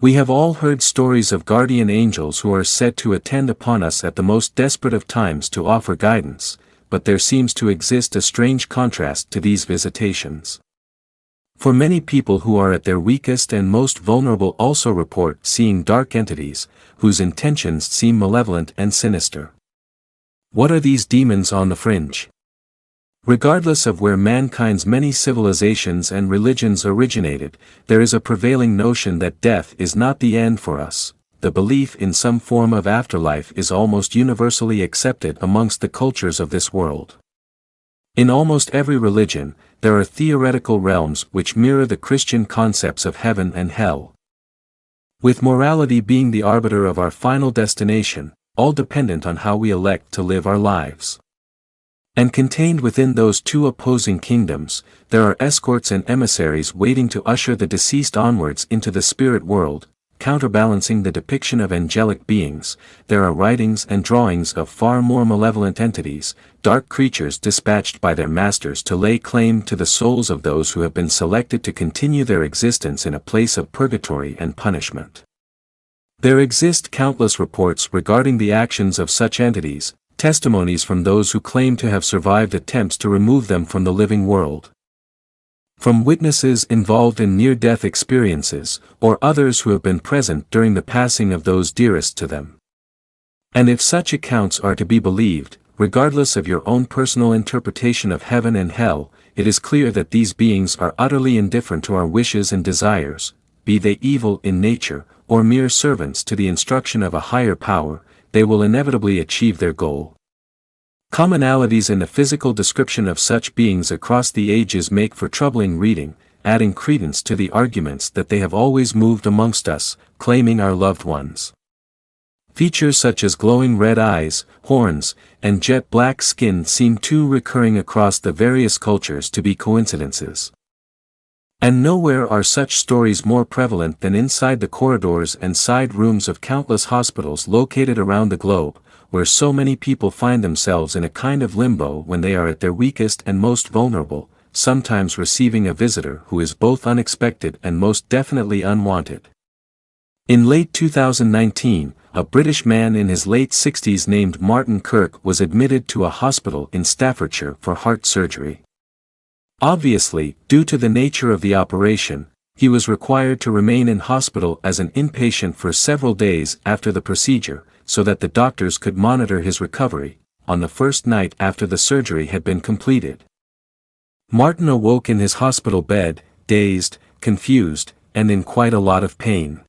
We have all heard stories of guardian angels who are said to attend upon us at the most desperate of times to offer guidance, but there seems to exist a strange contrast to these visitations. For many people who are at their weakest and most vulnerable also report seeing dark entities, whose intentions seem malevolent and sinister. What are these demons on the fringe? Regardless of where mankind's many civilizations and religions originated, there is a prevailing notion that death is not the end for us. The belief in some form of afterlife is almost universally accepted amongst the cultures of this world. In almost every religion, there are theoretical realms which mirror the Christian concepts of heaven and hell. With morality being the arbiter of our final destination, all dependent on how we elect to live our lives. And contained within those two opposing kingdoms, there are escorts and emissaries waiting to usher the deceased onwards into the spirit world. Counterbalancing the depiction of angelic beings, there are writings and drawings of far more malevolent entities, dark creatures dispatched by their masters to lay claim to the souls of those who have been selected to continue their existence in a place of purgatory and punishment. There exist countless reports regarding the actions of such entities, testimonies from those who claim to have survived attempts to remove them from the living world. From witnesses involved in near-death experiences, or others who have been present during the passing of those dearest to them. And if such accounts are to be believed, regardless of your own personal interpretation of heaven and hell, it is clear that these beings are utterly indifferent to our wishes and desires, be they evil in nature, or mere servants to the instruction of a higher power. They will inevitably achieve their goal. Commonalities in the physical description of such beings across the ages make for troubling reading, adding credence to the arguments that they have always moved amongst us, claiming our loved ones. Features such as glowing red eyes, horns, and jet black skin seem too recurring across the various cultures to be coincidences. And nowhere are such stories more prevalent than inside the corridors and side rooms of countless hospitals located around the globe, where so many people find themselves in a kind of limbo when they are at their weakest and most vulnerable, sometimes receiving a visitor who is both unexpected and most definitely unwanted. In late 2019, a British man in his late 60s named Martin Kirk was admitted to a hospital in Staffordshire for heart surgery. Obviously, due to the nature of the operation, he was required to remain in hospital as an inpatient for several days after the procedure, so that the doctors could monitor his recovery, on the first night after the surgery had been completed. Martin awoke in his hospital bed, dazed, confused, and in quite a lot of pain.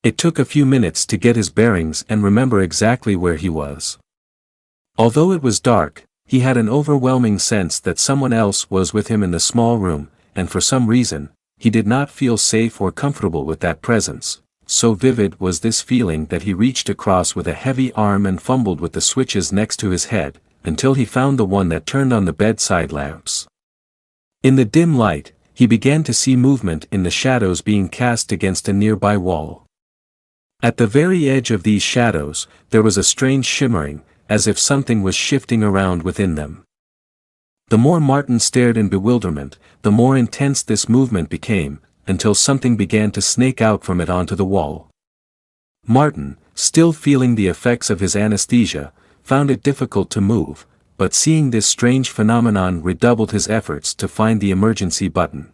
It took a few minutes to get his bearings and remember exactly where he was. Although it was dark, he had an overwhelming sense that someone else was with him in the small room, and for some reason, he did not feel safe or comfortable with that presence. So vivid was this feeling that he reached across with a heavy arm and fumbled with the switches next to his head, until he found the one that turned on the bedside lamps. In the dim light, he began to see movement in the shadows being cast against a nearby wall. At the very edge of these shadows, there was a strange shimmering, as if something was shifting around within them. The more Martin stared in bewilderment, the more intense this movement became, until something began to snake out from it onto the wall. Martin, still feeling the effects of his anesthesia, found it difficult to move, but seeing this strange phenomenon redoubled his efforts to find the emergency button.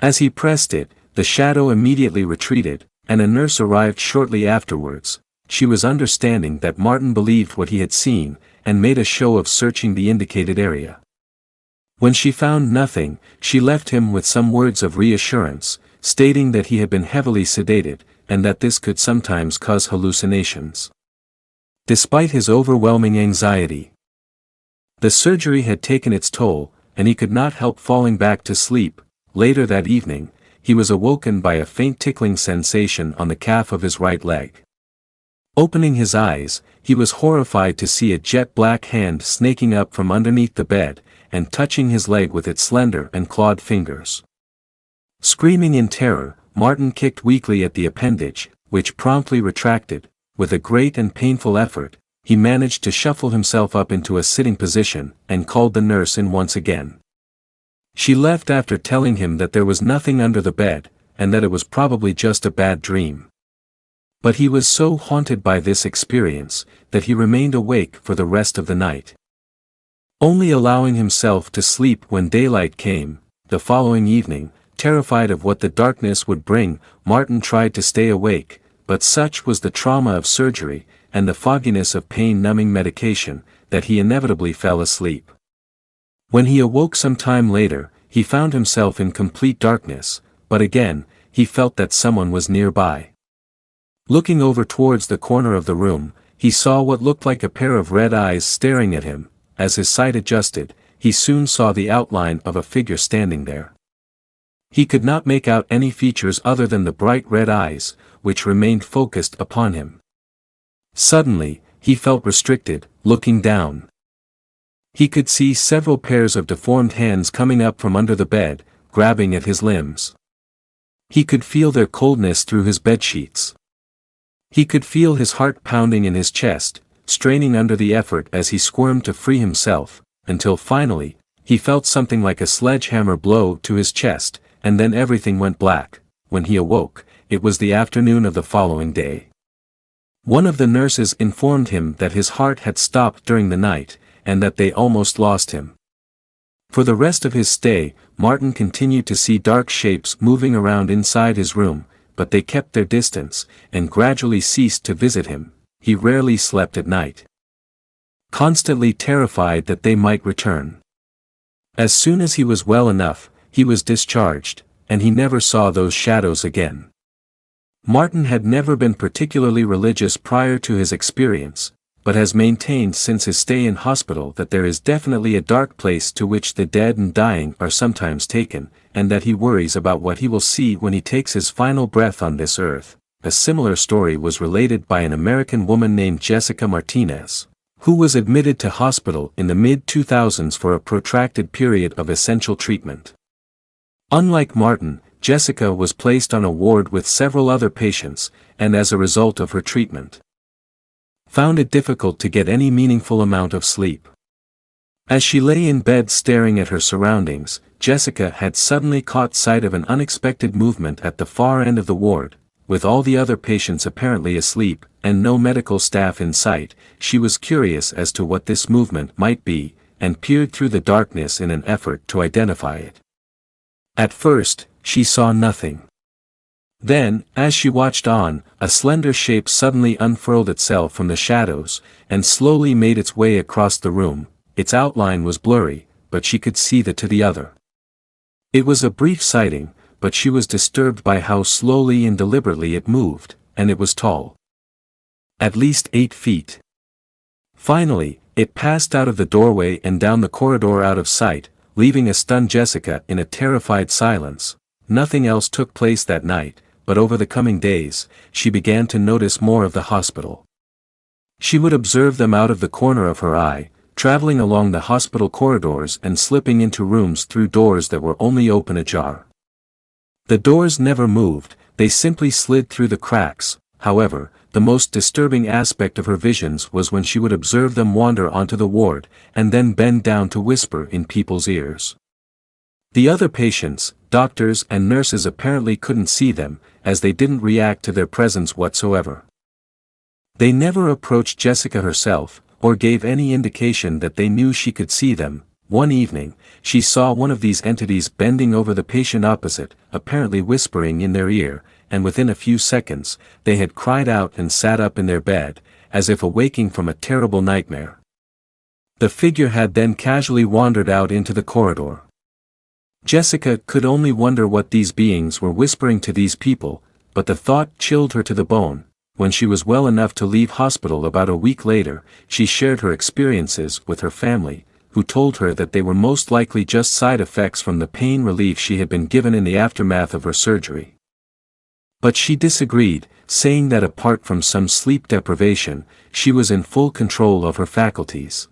As he pressed it, the shadow immediately retreated, and a nurse arrived shortly afterwards. She was understanding that Martin believed what he had seen, and made a show of searching the indicated area. When she found nothing, she left him with some words of reassurance, stating that he had been heavily sedated, and that this could sometimes cause hallucinations. Despite his overwhelming anxiety, the surgery had taken its toll, and he could not help falling back to sleep. Later that evening, he was awoken by a faint tickling sensation on the calf of his right leg. Opening his eyes, he was horrified to see a jet-black hand snaking up from underneath the bed, and touching his leg with its slender and clawed fingers. Screaming in terror, Martin kicked weakly at the appendage, which promptly retracted. With a great and painful effort, he managed to shuffle himself up into a sitting position, and called the nurse in once again. She left after telling him that there was nothing under the bed, and that it was probably just a bad dream. But he was so haunted by this experience, that he remained awake for the rest of the night. Only allowing himself to sleep when daylight came, the following evening, terrified of what the darkness would bring, Martin tried to stay awake, but such was the trauma of surgery, and the fogginess of pain-numbing medication, that he inevitably fell asleep. When he awoke some time later, he found himself in complete darkness, but again, he felt that someone was nearby. Looking over towards the corner of the room, he saw what looked like a pair of red eyes staring at him. As his sight adjusted, he soon saw the outline of a figure standing there. He could not make out any features other than the bright red eyes, which remained focused upon him. Suddenly, he felt restricted, looking down. He could see several pairs of deformed hands coming up from under the bed, grabbing at his limbs. He could feel their coldness through his bedsheets. He could feel his heart pounding in his chest, straining under the effort as he squirmed to free himself, until finally, he felt something like a sledgehammer blow to his chest, and then everything went black. When he awoke, it was the afternoon of the following day. One of the nurses informed him that his heart had stopped during the night, and that they almost lost him. For the rest of his stay, Martin continued to see dark shapes moving around inside his room, but they kept their distance, and gradually ceased to visit him. He rarely slept at night, constantly terrified that they might return. As soon as he was well enough, he was discharged, and he never saw those shadows again. Martin had never been particularly religious prior to his experience, but has maintained since his stay in hospital that there is definitely a dark place to which the dead and dying are sometimes taken, and that he worries about what he will see when he takes his final breath on this earth. A similar story was related by an American woman named Jessica Martinez, who was admitted to hospital in the mid-2000s for a protracted period of essential treatment. Unlike Martin, Jessica was placed on a ward with several other patients, and as a result of her treatment, found it difficult to get any meaningful amount of sleep. As she lay in bed staring at her surroundings, Jessica had suddenly caught sight of an unexpected movement at the far end of the ward. With all the other patients apparently asleep, and no medical staff in sight, she was curious as to what this movement might be, and peered through the darkness in an effort to identify it. At first, she saw nothing. Then, as she watched on, a slender shape suddenly unfurled itself from the shadows, and slowly made its way across the room. Its outline was blurry, but she could see to the other. It was a brief sighting, but she was disturbed by how slowly and deliberately it moved, and it was tall. At least 8 feet. Finally, it passed out of the doorway and down the corridor out of sight, leaving a stunned Jessica in a terrified silence. Nothing else took place that night, but over the coming days, she began to notice more of the hospital. She would observe them out of the corner of her eye, traveling along the hospital corridors and slipping into rooms through doors that were only open ajar. The doors never moved, they simply slid through the cracks. However, the most disturbing aspect of her visions was when she would observe them wander onto the ward, and then bend down to whisper in people's ears. The other patients, doctors and nurses apparently couldn't see them, as they didn't react to their presence whatsoever. They never approached Jessica herself, or gave any indication that they knew she could see them. One evening, she saw one of these entities bending over the patient opposite, apparently whispering in their ear, and within a few seconds, they had cried out and sat up in their bed, as if awaking from a terrible nightmare. The figure had then casually wandered out into the corridor. Jessica could only wonder what these beings were whispering to these people, but the thought chilled her to the bone. When she was well enough to leave hospital about a week later, she shared her experiences with her family, who told her that they were most likely just side effects from the pain relief she had been given in the aftermath of her surgery. But she disagreed, saying that apart from some sleep deprivation, she was in full control of her faculties.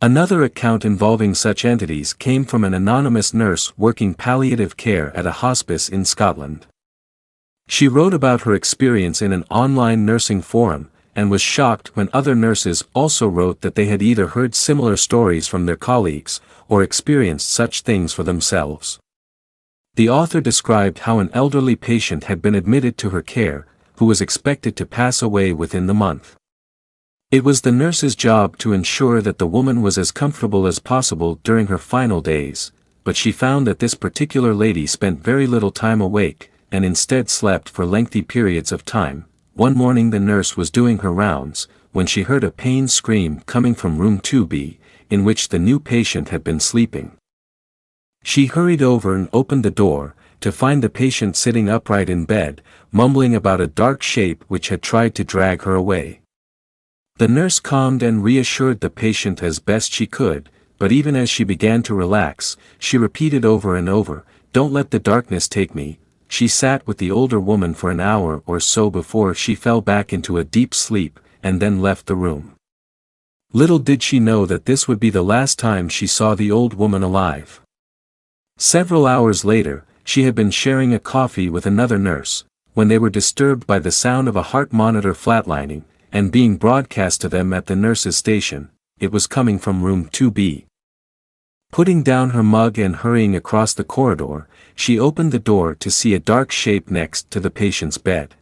Another account involving such entities came from an anonymous nurse working palliative care at a hospice in Scotland. She wrote about her experience in an online nursing forum, and was shocked when other nurses also wrote that they had either heard similar stories from their colleagues, or experienced such things for themselves. The author described how an elderly patient had been admitted to her care, who was expected to pass away within the month. It was the nurse's job to ensure that the woman was as comfortable as possible during her final days, but she found that this particular lady spent very little time awake, and instead slept for lengthy periods of time. One morning the nurse was doing her rounds, when she heard a pained scream coming from room 2B, in which the new patient had been sleeping. She hurried over and opened the door, to find the patient sitting upright in bed, mumbling about a dark shape which had tried to drag her away. The nurse calmed and reassured the patient as best she could, but even as she began to relax, she repeated over and over, "Don't let the darkness take me." She sat with the older woman for an hour or so before she fell back into a deep sleep, and then left the room. Little did she know that this would be the last time she saw the old woman alive. Several hours later, she had been sharing a coffee with another nurse, when they were disturbed by the sound of a heart monitor flatlining, and being broadcast to them at the nurse's station. It was coming from room 2B. Putting down her mug and hurrying across the corridor, she opened the door to see a dark shape next to the patient's bed.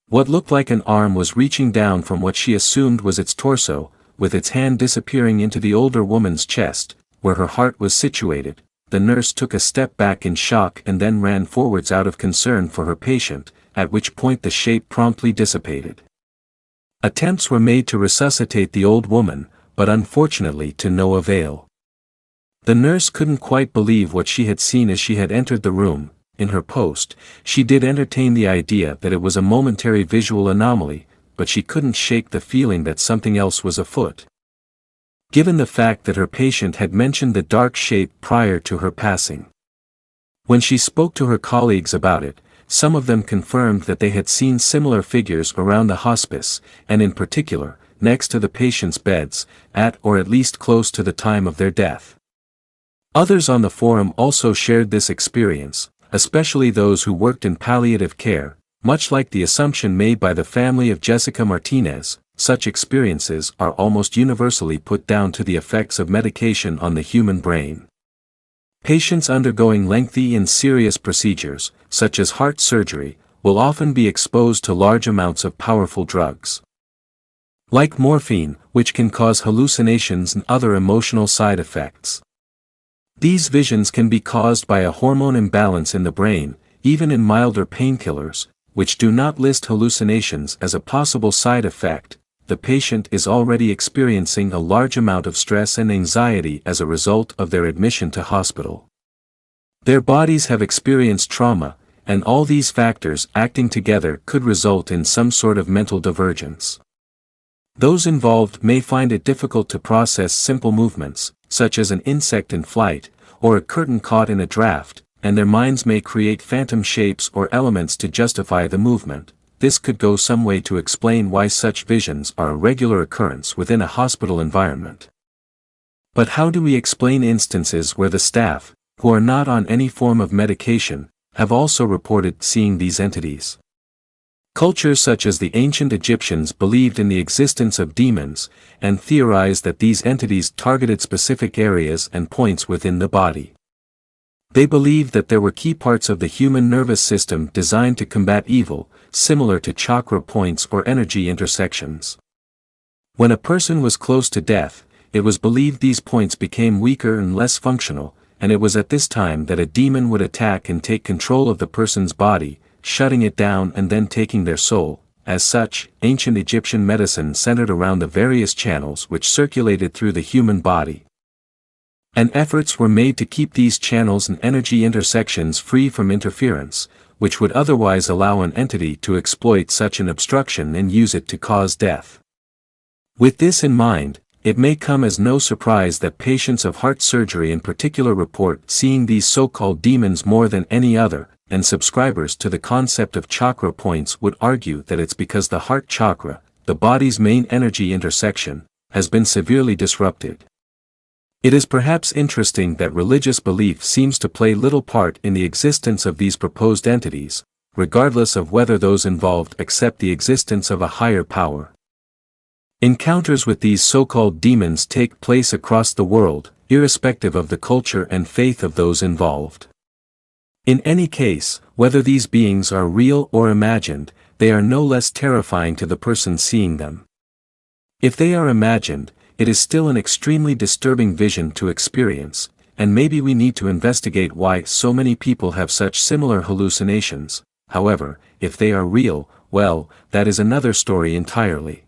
What looked like an arm was reaching down from what she assumed was its torso, with its hand disappearing into the older woman's chest, where her heart was situated. The nurse took a step back in shock and then ran forwards out of concern for her patient, at which point the shape promptly dissipated. Attempts were made to resuscitate the old woman, but unfortunately to no avail. The nurse couldn't quite believe what she had seen as she had entered the room. In her post, she did entertain the idea that it was a momentary visual anomaly, but she couldn't shake the feeling that something else was afoot. Given the fact that her patient had mentioned the dark shape prior to her passing. When she spoke to her colleagues about it, some of them confirmed that they had seen similar figures around the hospice, and in particular, next to the patient's beds, at or at least close to the time of their death. Others on the forum also shared this experience, especially those who worked in palliative care. Much like the assumption made by the family of Jessica Martinez, such experiences are almost universally put down to the effects of medication on the human brain. Patients undergoing lengthy and serious procedures, such as heart surgery, will often be exposed to large amounts of powerful drugs. Like morphine, which can cause hallucinations and other emotional side effects. These visions can be caused by a hormone imbalance in the brain, even in milder painkillers, which do not list hallucinations as a possible side effect. The patient is already experiencing a large amount of stress and anxiety as a result of their admission to hospital. Their bodies have experienced trauma, and all these factors acting together could result in some sort of mental divergence. Those involved may find it difficult to process simple movements, such as an insect in flight, or a curtain caught in a draft, and their minds may create phantom shapes or elements to justify the movement. This could go some way to explain why such visions are a regular occurrence within a hospital environment. But how do we explain instances where the staff, who are not on any form of medication, have also reported seeing these entities? Cultures such as the ancient Egyptians believed in the existence of demons, and theorized that these entities targeted specific areas and points within the body. They believed that there were key parts of the human nervous system designed to combat evil, similar to chakra points or energy intersections. When a person was close to death, it was believed these points became weaker and less functional, and it was at this time that a demon would attack and take control of the person's body, shutting it down and then taking their soul. As such, ancient Egyptian medicine centered around the various channels which circulated through the human body. And efforts were made to keep these channels and energy intersections free from interference, which would otherwise allow an entity to exploit such an obstruction and use it to cause death. With this in mind, it may come as no surprise that patients of heart surgery in particular report seeing these so-called demons more than any other, and subscribers to the concept of chakra points would argue that it's because the heart chakra, the body's main energy intersection, has been severely disrupted. It is perhaps interesting that religious belief seems to play little part in the existence of these proposed entities, regardless of whether those involved accept the existence of a higher power. Encounters with these so-called demons take place across the world, irrespective of the culture and faith of those involved. In any case, whether these beings are real or imagined, they are no less terrifying to the person seeing them. If they are imagined, it is still an extremely disturbing vision to experience, and maybe we need to investigate why so many people have such similar hallucinations. However, if they are real, well, that is another story entirely.